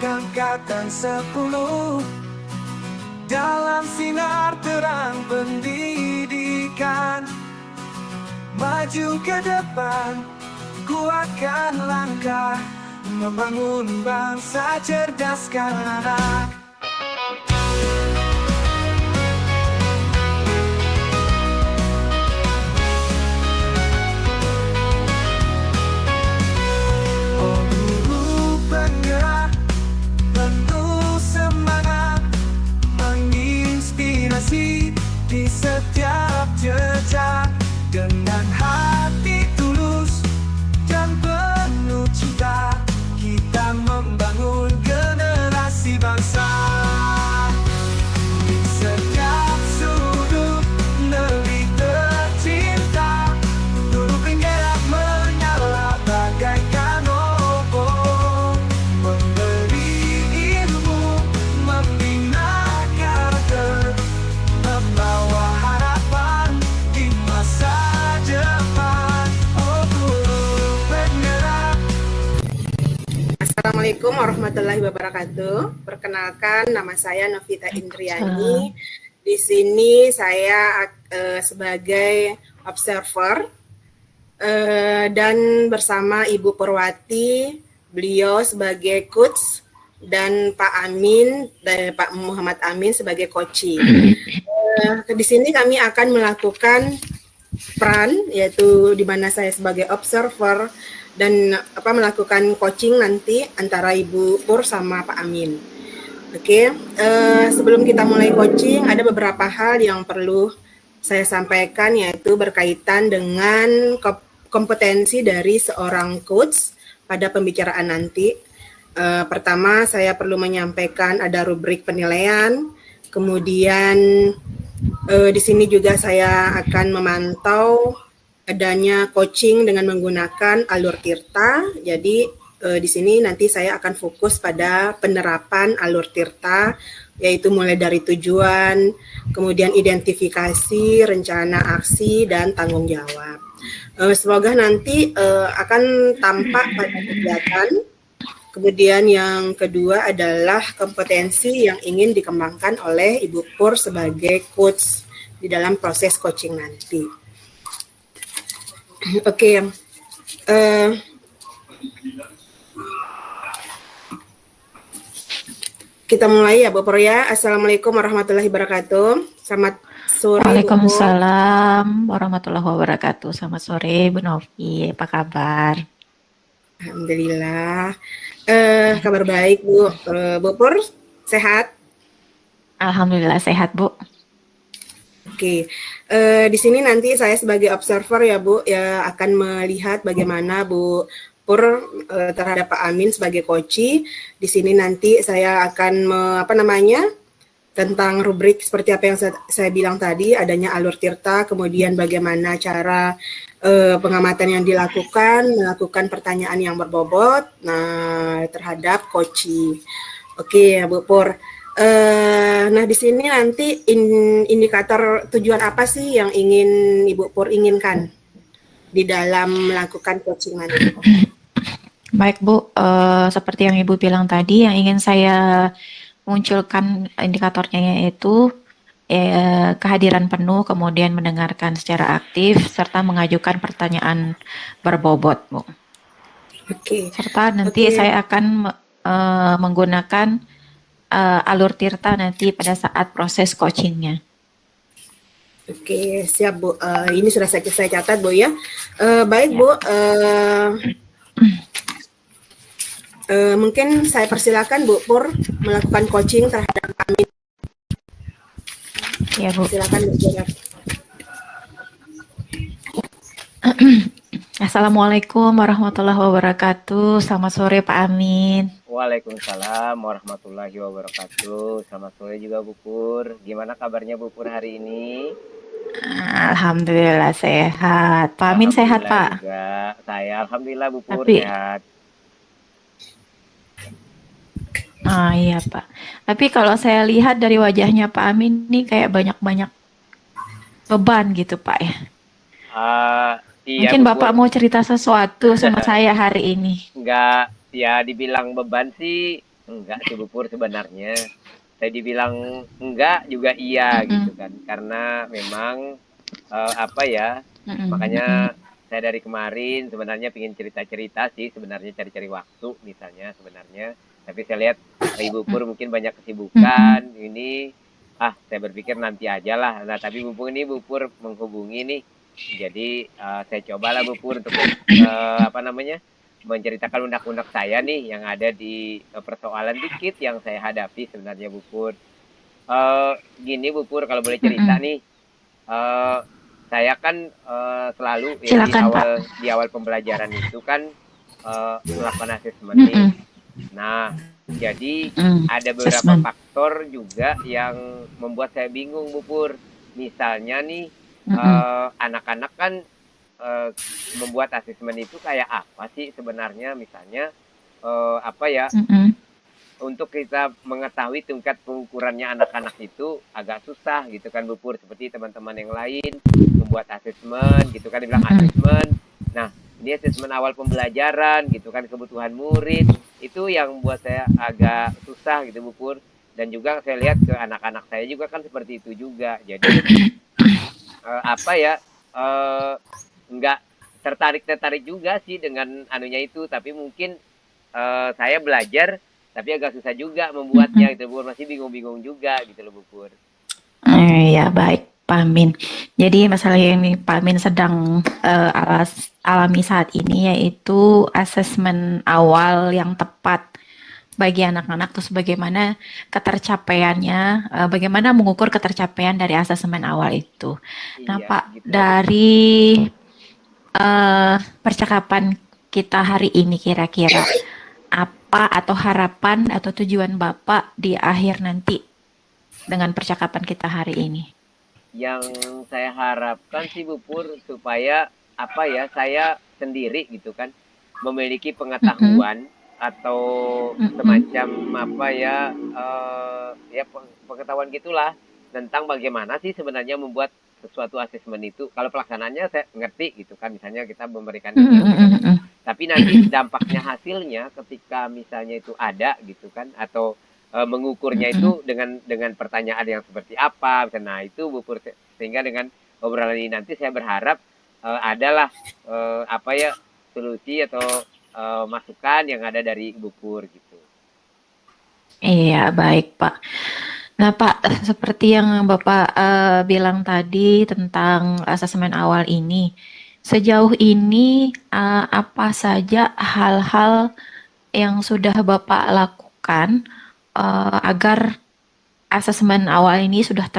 angkatan 10 dalam sinar terang pendidikan. Maju ke depan, kuatkan langkah, membangun bangsa cerdaskan anak. Oh guru penggerak, penuh semangat, menginspirasi di setiap jejak. Dengan hati tulus dan penuh cinta, kita membangun generasi bangsa. Di setiap sudut negeri tercinta, nuru penggerak menyala bagaikan obor, memberi ilmu, membina karakter, membawa harapan di masa depan. Oh guru penggerak. Assalamualaikum warahmatullahi wabarakatuh. Perkenalkan, nama saya Novita Indriani. Di sini saya sebagai observer dan bersama Ibu Purwati, beliau sebagai coach, dan Pak Amin dan Pak Muhammad Amin sebagai coaching. Di sini kami akan melakukan peran, yaitu di mana saya sebagai observer dan melakukan coaching nanti antara Ibu Pur sama Pak Amin. Oke, sebelum kita mulai coaching, ada beberapa hal yang perlu saya sampaikan, yaitu berkaitan dengan kompetensi dari seorang coach pada pembicaraan nanti. Pertama, saya perlu menyampaikan ada rubrik penilaian. Kemudian di sini juga saya akan memantau adanya coaching dengan menggunakan alur Tirta. Jadi di sini nanti saya akan fokus pada penerapan alur Tirta, yaitu mulai dari tujuan, kemudian identifikasi, rencana aksi, dan tanggung jawab. Semoga nanti akan tampak pada kegiatan. Kemudian yang kedua adalah kompetensi yang ingin dikembangkan oleh Ibu Pur sebagai coach di dalam proses coaching nanti. Oke, kita mulai ya Bu Pur ya. Assalamualaikum warahmatullahi wabarakatuh. Selamat sore. Waalaikumsalam warahmatullahi wabarakatuh. Selamat sore Bu Novi, apa kabar? Alhamdulillah. Kabar baik Bu. Bu Pur sehat? Alhamdulillah sehat Bu. Oke, di sini nanti saya sebagai observer ya Bu, ya akan melihat bagaimana Bu Pur terhadap Pak Amin sebagai coach. Di sini nanti saya akan tentang rubrik seperti apa yang saya bilang tadi, adanya alur Tirta, kemudian bagaimana cara pengamatan yang dilakukan, melakukan pertanyaan yang berbobot terhadap coach. Oke ya Bu Pur. Nah di sini nanti indikator tujuan apa sih yang ingin Ibu Pur inginkan di dalam melakukan coaching nanti? Baik Bu, seperti yang Ibu bilang tadi, yang ingin saya munculkan indikatornya yaitu kehadiran penuh, kemudian mendengarkan secara aktif, serta mengajukan pertanyaan berbobot Bu. Oke. Serta nanti saya akan menggunakan alur Tirta nanti pada saat proses coachingnya. Oke, siap Bu. Ini sudah saya catat Bu ya. Baik ya. Bu, mungkin saya persilakan Bu Pur melakukan coaching terhadap kami. Ya Bu. Silakan Bu. Assalamualaikum warahmatullahi wabarakatuh. Selamat sore Pak Amin. Waalaikumsalam warahmatullahi wabarakatuh. Selamat sore juga Bu Pur. Gimana kabarnya Bu Pur hari ini? Alhamdulillah sehat. Pak Amin sehat Pak? Juga. Saya alhamdulillah Bu Pur sehat. Iya Pak. Tapi kalau saya lihat dari wajahnya Pak Amin ini kayak banyak-banyak beban gitu Pak ya. Iya, mungkin Bapak mau cerita sesuatu sama saya hari ini. Enggak, ya dibilang beban sih Enggak sih Bu Pur sebenarnya. Saya dibilang enggak juga iya Mm-mm. gitu kan. Karena memang apa ya? Mm-mm. Mm-mm. Makanya saya dari kemarin sebenarnya pengen cerita-cerita sih sebenarnya cari-cari waktu misalnya sebenarnya. Tapi saya lihat Ibu Pur mungkin banyak Mm-mm. kesibukan. Ini saya berpikir nanti aja lah. Nah, tapi Bu Pur ini Bu Pur menghubungi nih. Jadi saya cobalah Bu Pur untuk apa namanya? Menceritakan unek-unek saya nih yang ada di persoalan dikit yang saya hadapi sebenarnya Bu Pur. Gini Bu Pur kalau boleh cerita Mm-mm. nih, eh saya kan selalu ya Silakan Pak. di awal pembelajaran itu kan melakukan asesmen nih. Mm-mm. Nah, jadi Mm-mm. ada beberapa Assessment. faktor juga yang membuat saya bingung Bu Pur. Misalnya nih Mm-mm. anak-anak kan eh, membuat asesmen itu kayak apa sih sebenarnya misalnya apa ya Mm-mm. untuk kita mengetahui tingkat pengukurannya anak-anak itu agak susah gitu kan Bu Pur seperti teman-teman yang lain membuat asesmen gitu kan dibilang Mm-mm. asesmen. Nah, ini asesmen awal pembelajaran gitu kan kebutuhan murid itu yang buat saya agak susah gitu Bu Pur dan juga saya lihat ke anak-anak saya juga kan seperti itu juga. Jadi apa ya eh, nggak tertarik juga sih dengan anunya itu tapi mungkin saya belajar tapi agak susah juga Mm-mm. membuatnya gitu Bu masih bingung-bingung juga gitu loh Bu Pur. Ya baik Pak Min. Jadi masalah yang Pak Min sedang alami saat ini yaitu asesmen awal yang tepat bagi anak-anak, terus bagaimana ketercapaiannya, bagaimana mengukur ketercapaian dari asesmen awal itu. Nah Iya Pak, gitulah Bu Pur. dari percakapan kita hari ini kira-kira apa atau harapan atau tujuan Bapak di akhir nanti dengan percakapan kita hari ini? Yang saya harapkan sih Bu Pur supaya apa ya saya sendiri gitu kan memiliki Mm-mm. pengetahuan atau Mm-mm. semacam apa ya ya pengetahuan gitulah tentang bagaimana sih sebenarnya membuat sesuatu asesmen itu. Kalau pelaksanaannya saya ngerti gitu kan misalnya kita memberikan ini memberikan itu. Mm-mm. Tapi nanti dampaknya hasilnya ketika misalnya itu ada gitu kan atau mengukurnya Mm-mm. itu dengan pertanyaan yang seperti apa. Nah itu Bu Pur sehingga dengan obrolan ini nanti saya berharap adalah apa ya solusi atau masukan yang ada dari Bu Pur gitu. Iya, baik Pak. Nah Pak, seperti yang Bapak bilang tadi tentang asesmen awal ini, sejauh ini apa saja hal-hal yang sudah Bapak lakukan agar asesmen awal ini sudah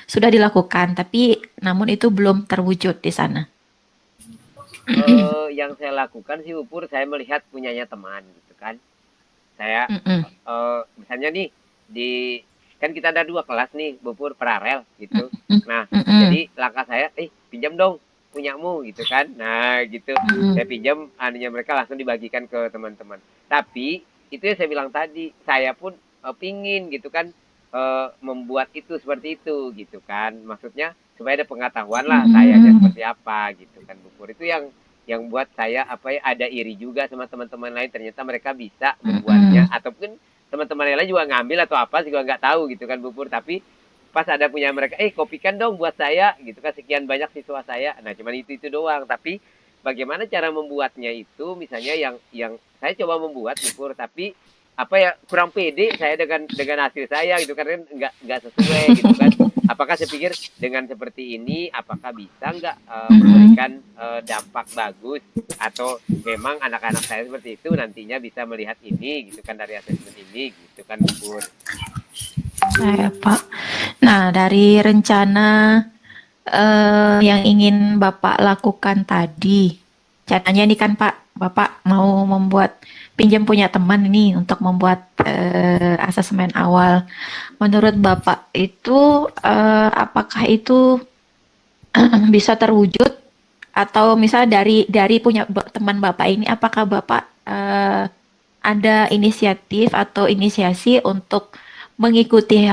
sudah dilakukan, tapi namun itu belum terwujud di sana. Yang saya lakukan sih Bu Pur, saya melihat punyanya teman gitu kan. Saya Mm-mm. misalnya nih di kan kita ada 2 kelas nih Bu Pur paralel gitu. Mm-mm. Nah, Mm-mm. jadi langkah saya, pinjam dong punyamu gitu kan. Nah, gitu. Saya Mm-mm. pinjam anunya mereka langsung dibagikan ke teman-teman. Tapi itu yang saya bilang tadi, saya pun pingin gitu kan membuat itu seperti itu gitu kan. Maksudnya supaya ada pengetahuan lah sayanya Mm-mm. seperti apa gitu kan Bu Pur. Itu yang buat saya apa ya ada iri juga sama teman-teman lain ternyata mereka bisa membuatnya Mm-mm. ataupun teman-teman yang lain juga ngambil atau apa juga nggak tahu gitu kan Bu Pur tapi pas ada punya mereka kopikan dong buat saya gitu kan sekian banyak siswa saya nah cuman itu doang tapi bagaimana cara membuatnya itu misalnya yang saya coba membuat Bu Pur tapi apa ya kurang pede saya dengan hasil saya gitu karena nggak sesuai gitu kan apakah saya pikir dengan seperti ini apakah bisa nggak Mm-mm. memberikan dampak bagus atau memang anak-anak saya seperti itu nantinya bisa melihat ini gitu kan dari asesmen ini gitu kan Bu Pur. Saya Pak. Nah, dari rencana yang ingin Bapak lakukan tadi, caranya ini kan Pak, Bapak mau membuat pinjam punya teman ini untuk membuat asesmen awal. Menurut Bapak itu apakah itu bisa terwujud atau misal dari punya teman Bapak ini apakah Bapak ada inisiatif atau inisiasi untuk mengikuti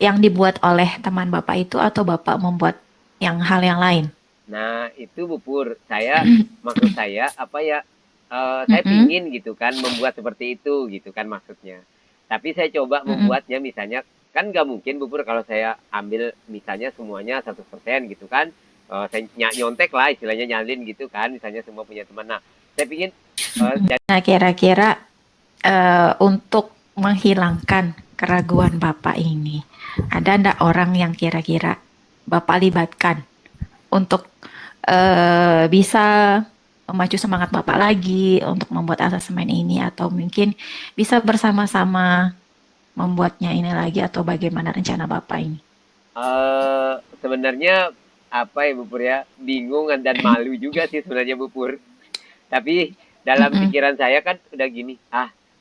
yang dibuat oleh teman Bapak itu atau Bapak membuat hal yang lain? Nah itu Bu Pur saya maksud saya apa ya saya Mm-mm. pingin gitu kan membuat seperti itu gitu kan maksudnya. Tapi saya coba Mm-mm. membuatnya misalnya kan nggak mungkin Bubur kalau saya ambil misalnya semuanya 100% gitu kan. Saya nyontek lah istilahnya nyalin gitu kan misalnya semua punya teman. Nah, saya pingin jadi Nah, kira-kira untuk menghilangkan keraguan Bapak ini, ada ndak orang yang kira-kira Bapak libatkan untuk bisa memacu semangat Bapak lagi untuk membuat asesmen ini atau mungkin bisa bersama-sama membuatnya ini lagi atau bagaimana rencana Bapak ini? sebenarnya apa ya Bubur ya bingung dan malu juga sih sebenarnya Bubur. Tapi dalam Mm-mm. pikiran saya kan udah gini,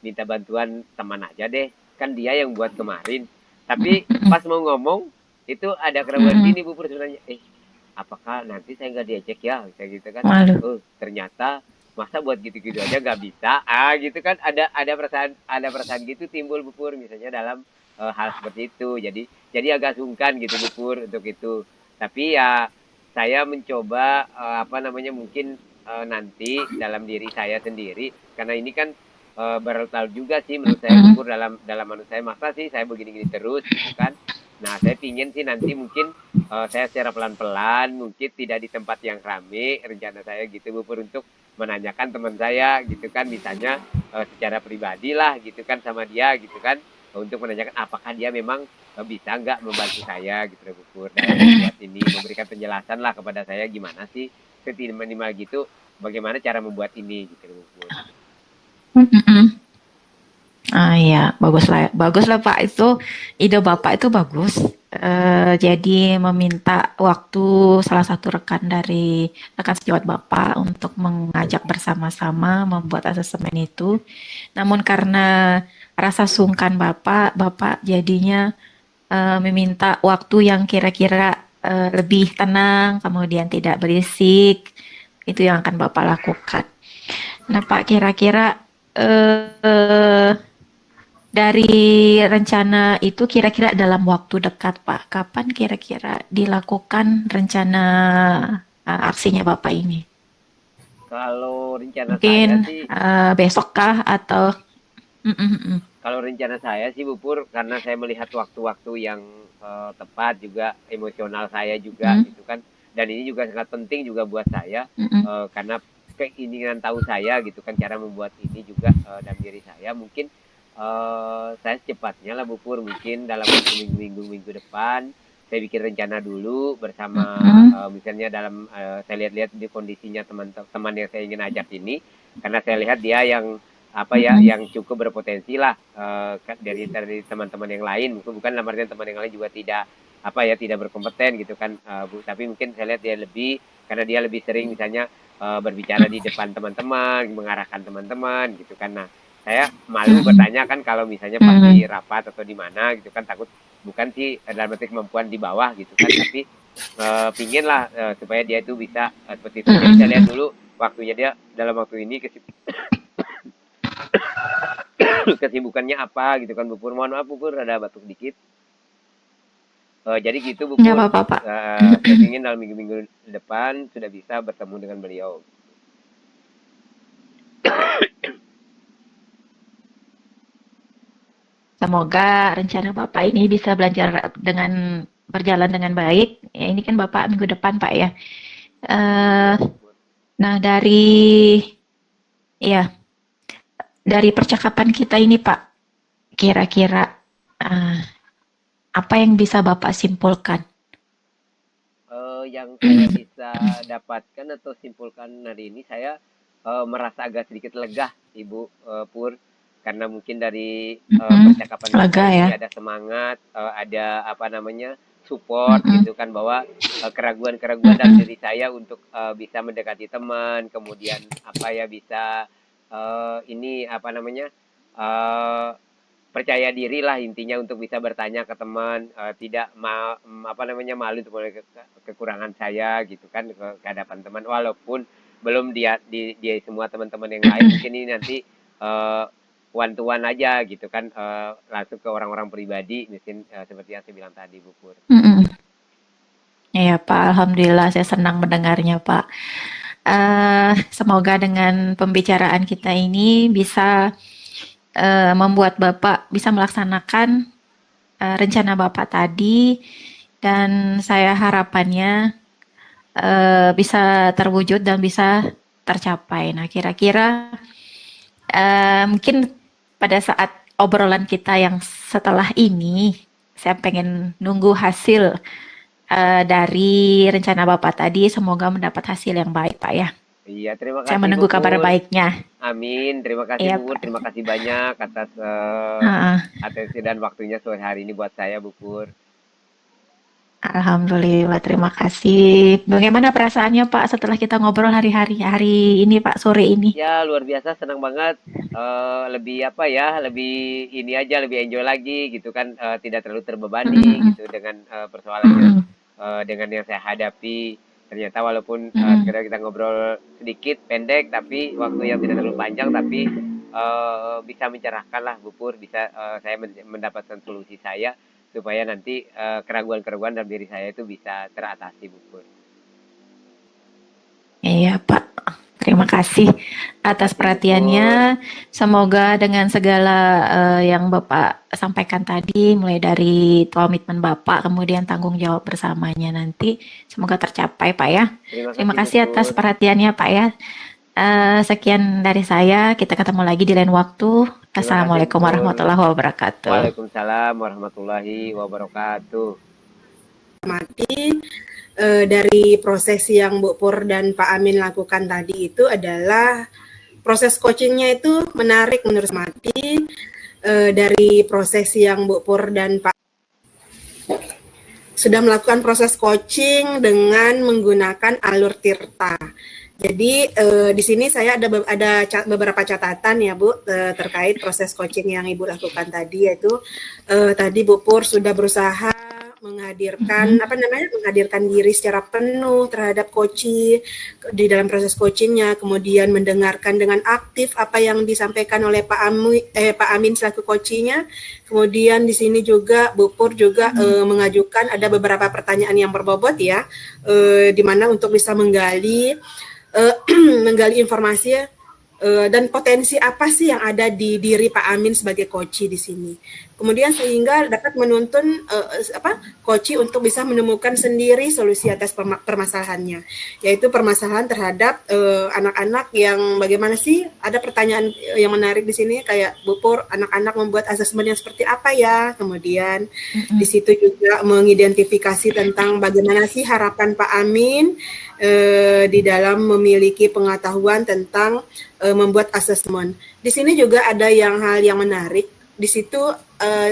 minta bantuan teman aja deh. Kan dia yang buat kemarin. Tapi Mm-mm. pas mau ngomong, itu ada keraguan Mm-mm. gini Bu Pur sebenarnya. Apakah nanti saya nggak diajak ya? Kayak gitu kan. Malu. Oh, ternyata masa buat gitu-gitu aja nggak bisa. Gitu kan ada perasaan gitu timbul Bu Pur misalnya dalam hal seperti itu. Jadi agak sungkan gitu Bu Pur untuk itu. Tapi ya saya mencoba apa namanya mungkin nanti dalam diri saya sendiri karena ini kan berlalu juga sih menurut saya Mm-mm. Bubur dalam menurut saya masa sih saya begini-gini terus gitu kan. Nah, saya pingin sih nanti mungkin saya secara pelan-pelan mungkin tidak di tempat yang rame rencana saya gitu Bubur untuk menanyakan teman saya gitu kan misalnya secara pribadi lah gitu kan sama dia gitu kan untuk menanyakan apakah dia memang bisa nggak membantu saya gitu loh Bubur dalam membuat ini memberikan penjelasan lah kepada saya gimana sih setidak minimal gitu bagaimana cara membuat ini gitu loh Bubur. Mm-mm. Ah iya, bagus lah Pak. Itu ide Bapak itu bagus. Jadi meminta waktu salah satu rekan sejawat Bapak untuk mengajak bersama-sama membuat asesmen itu. Namun karena rasa sungkan Bapak jadinya meminta waktu yang kira-kira lebih tenang, kemudian tidak berisik. Itu yang akan Bapak lakukan. Nah Pak, kira-kira eh, dari rencana itu kira-kira dalam waktu dekat, Pak, kapan kira-kira dilakukan rencana aksinya Bapak ini? Kalau rencana saya Mungkin sih besokkah atau mm, mm, mm. Kalau rencana saya sih Bu Pur, karena saya melihat waktu-waktu yang tepat juga emosional saya juga Mm, gitu kan. Dan ini juga sangat penting juga buat saya mm, mm, karena keinginan tahu saya gitu kan cara membuat ini juga dalam diri saya mungkin saya secepatnya lah Bu Pur mungkin dalam waktu minggu depan saya bikin rencana dulu mm, bersama mm, misalnya dalam saya lihat-lihat di kondisinya teman-teman yang saya ingin ajak ini karena saya lihat dia yang apa mm, ya mm, yang cukup berpotensi lah dari teman-teman yang lain bukan dalam artian teman yang lain juga tidak apa ya tidak berkompeten gitu kan Bu tapi mungkin saya lihat dia lebih karena dia lebih sering misalnya berbicara di depan teman-teman mengarahkan teman-teman gitu kan nah saya malu mm, bertanya kan kalau misalnya pas di mm, rapat atau di mana gitu kan takut bukan sih dalam arti kemampuan di bawah gitu kan tapi pingin lah supaya dia itu bisa seperti itu mm, jadi saya lihat mm. dulu waktunya dia dalam waktu ini kesibukannya apa gitu kan Bu Pur. Mohon maaf Bu Pur ada batuk dikit. Jadi gitu Bu Nggak Pur. apa-apa, Pak. Saya ingin dalam minggu-minggu depan sudah bisa bertemu dengan beliau. Semoga rencana Bapak ini bisa berjalan dengan baik. Ya, ini kan Bapak minggu depan, Pak ya. Eh, Ya Bu Pur. nah ya dari percakapan kita ini, Pak, kira-kira eh, apa yang bisa Bapak simpulkan? Yang saya bisa dapatkan atau simpulkan hari ini saya merasa agak sedikit lega Ibu Pur karena mungkin dari Mm-mm. percakapan kita Lega ini ya. ada semangat, ada apa namanya support Mm-mm. gitu kan bahwa keraguan-keraguan dalam Mm-mm. diri saya untuk bisa mendekati teman, kemudian apa ya bisa ini apa namanya eh, percaya diri lah intinya untuk bisa bertanya ke teman tidak apa namanya malu untuk kekurangan saya gitu kan ke hadapan teman walaupun belum dia semua teman-teman yang lain mungkin ini nanti one to one aja gitu kan langsung ke orang-orang pribadi mungkin seperti yang saya bilang tadi Bu Pur. Mm-mm. Ya Pak, Alhamdulillah saya senang mendengarnya Pak. Semoga dengan pembicaraan kita ini bisa membuat Bapak bisa melaksanakan rencana Bapak tadi, dan saya harapannya bisa terwujud dan bisa tercapai. Nah, kira-kira mungkin pada saat obrolan kita yang setelah ini, saya pengen nunggu hasil dari rencana Bapak tadi. Semoga mendapat hasil yang baik, Pak ya. Iya, terima Saya kasih menunggu Bu kabar Pur. baiknya. Amin, terima kasih Iya, Bu Pur, Pak. terima kasih banyak atas Heeh. atensi dan waktunya sore hari ini buat saya Bu Pur. Alhamdulillah, terima kasih. Bagaimana perasaannya Pak setelah kita ngobrol hari ini Pak, sore ini? Ya luar biasa, senang banget. Lebih apa ya, lebih ini aja, lebih enjoy lagi gitu kan, tidak terlalu terbebani Mm-mm, gitu dengan persoalan yang mm-mm, dengan yang saya hadapi. Ternyata walaupun mm-mm. sekedar kita ngobrol sedikit pendek, tapi waktu yang tidak terlalu panjang, tapi bisa mencerahkan lah Bu Pur, bisa saya mendapatkan solusi saya supaya nanti keraguan-keraguan dalam diri saya itu bisa teratasi Bu Pur. Iya Pak, terima kasih Terima atas kasih Bu Pur. perhatiannya. Semoga dengan segala yang Bapak sampaikan tadi, mulai dari komitmen Bapak, kemudian tanggung jawab bersamanya nanti, semoga tercapai Pak ya. Terima Terima kasih Bu kasih atas Pur. perhatiannya Pak ya. Sekian dari saya, kita ketemu lagi di lain waktu. Terima kasih Bu Assalamualaikum Pur. warahmatullahi wabarakatuh. Waalaikumsalam warahmatullahi wabarakatuh. Mati dari proses yang Bu Pur dan Pak Amin lakukan tadi itu adalah proses coachingnya itu menarik menurut Mati. Dari proses yang Bu Pur dan Pak sudah melakukan proses coaching dengan menggunakan alur tirta. Jadi di sini saya ada beberapa catatan ya Bu terkait proses coaching yang Ibu lakukan tadi, yaitu tadi Bu Pur sudah berusaha menghadirkan menghadirkan diri secara penuh terhadap coaching di dalam proses coachingnya, kemudian mendengarkan dengan aktif apa yang disampaikan oleh Pak Amin selaku coachingnya. Kemudian di sini juga Bu Pur juga mengajukan ada beberapa pertanyaan yang berbobot ya, di mana untuk bisa menggali informasi dan potensi apa sih yang ada di diri Pak Amin sebagai coach di sini. Kemudian sehingga dapat menuntun coach untuk bisa menemukan sendiri solusi atas permasalahannya, yaitu permasalahan terhadap anak-anak yang bagaimana sih, ada pertanyaan yang menarik di sini kayak Bu Pur, anak-anak membuat asesmen yang seperti apa ya. Kemudian di situ juga mengidentifikasi tentang bagaimana sih harapan Pak Amin di dalam memiliki pengetahuan tentang membuat asesmen. Di sini juga ada hal yang menarik. Di situ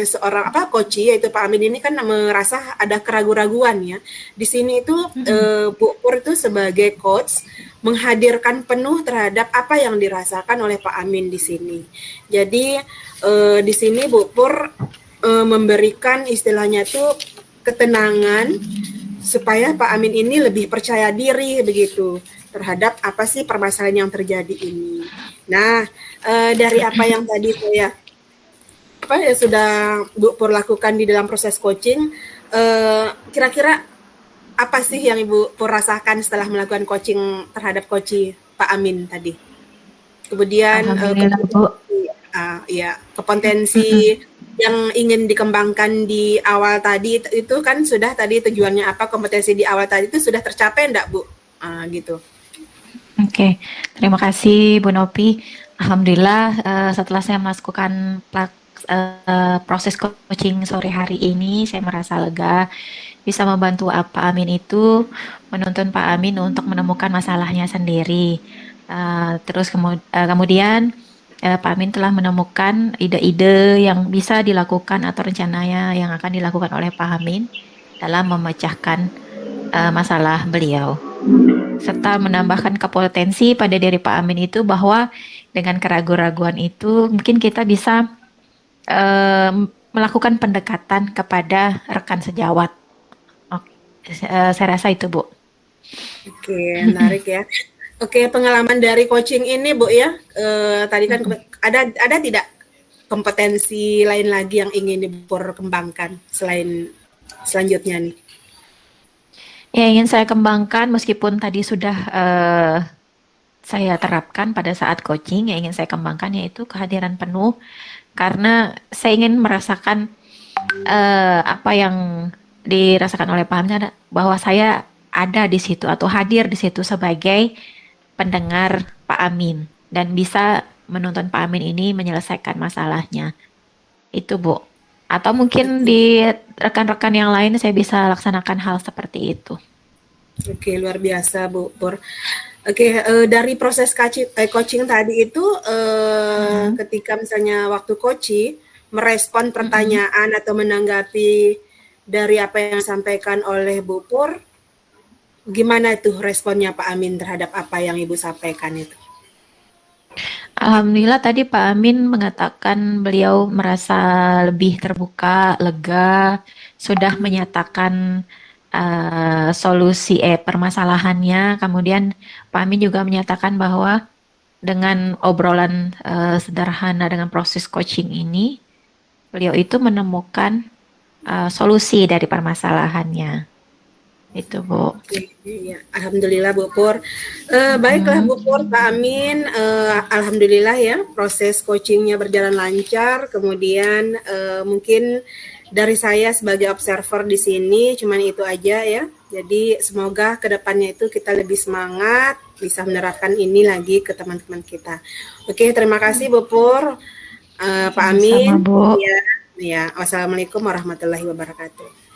seorang coach yaitu Pak Amin ini kan merasa ada keraguan-raguan ya. Di sini itu Bu Pur itu sebagai coach menghadirkan penuh terhadap apa yang dirasakan oleh Pak Amin di sini. Jadi di sini Bu Pur memberikan istilahnya tuh ketenangan supaya Pak Amin ini lebih percaya diri begitu terhadap apa sih permasalahan yang terjadi ini. Nah, dari apa yang tadi saya sudah Bu Pur lakukan di dalam proses coaching, kira-kira apa sih yang Ibu Pur rasakan setelah melakukan coaching terhadap coach Pak Amin tadi? Kemudian kompetensi yang ingin dikembangkan di awal tadi itu kan sudah tadi tujuannya apa, kompetensi di awal tadi itu sudah tercapai enggak Bu? Gitu. Oke, terima kasih Bu Nopi. Alhamdulillah setelah saya melakukan proses coaching sore hari ini, saya merasa lega bisa membantu Pak Amin itu menuntun Pak Amin untuk menemukan masalahnya sendiri. Terus kemudian Pak Amin telah menemukan ide-ide yang bisa dilakukan atau rencananya yang akan dilakukan oleh Pak Amin dalam memecahkan masalah beliau, serta menambahkan kompetensi pada diri Pak Amin itu bahwa dengan keraguan-raguan itu mungkin kita bisa melakukan pendekatan kepada rekan sejawat. Saya rasa itu Bu. Oke, menarik ya. Oke, pengalaman dari coaching ini Bu ya, tadi kan ada tidak kompetensi lain lagi yang ingin diperkembangkan selain selanjutnya nih? Ya, ingin saya kembangkan meskipun tadi sudah saya terapkan pada saat coaching yang ingin saya kembangkan yaitu kehadiran penuh karena saya ingin merasakan apa yang dirasakan oleh Pak Amin bahwa saya ada di situ atau hadir di situ sebagai pendengar Pak Amin dan bisa menuntun Pak Amin ini menyelesaikan masalahnya. Itu Bu. Atau mungkin di rekan-rekan yang lain saya bisa laksanakan hal seperti itu. Oke, luar biasa Bu Pur. Oke, dari proses coaching tadi itu ketika misalnya waktu coaching merespon pertanyaan atau menanggapi dari apa yang disampaikan oleh Bu Pur, gimana itu responnya Pak Amin terhadap apa yang Ibu sampaikan itu? Alhamdulillah tadi Pak Amin mengatakan beliau merasa lebih terbuka, lega, sudah menyatakan solusi permasalahannya. Kemudian Pak Amin juga menyatakan bahwa dengan obrolan sederhana dengan proses coaching ini, beliau itu menemukan solusi dari permasalahannya. Itu Bu. Oke, ya. Alhamdulillah Bu Pur. Baiklah Bu Pur, Pak Amin. Alhamdulillah ya proses coachingnya berjalan lancar. Kemudian mungkin dari saya sebagai observer di sini cuman itu aja ya. Jadi semoga kedepannya itu kita lebih semangat bisa menerapkan ini lagi ke teman-teman kita. Oke, terima kasih Bu Pur, Pak Amin. Sama Bu. Ya. Wassalamualaikum warahmatullahi wabarakatuh.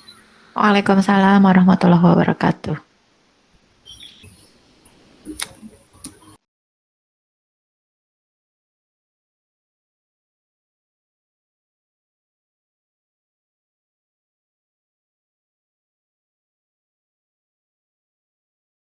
Waalaikumsalam warahmatullahi wabarakatuh.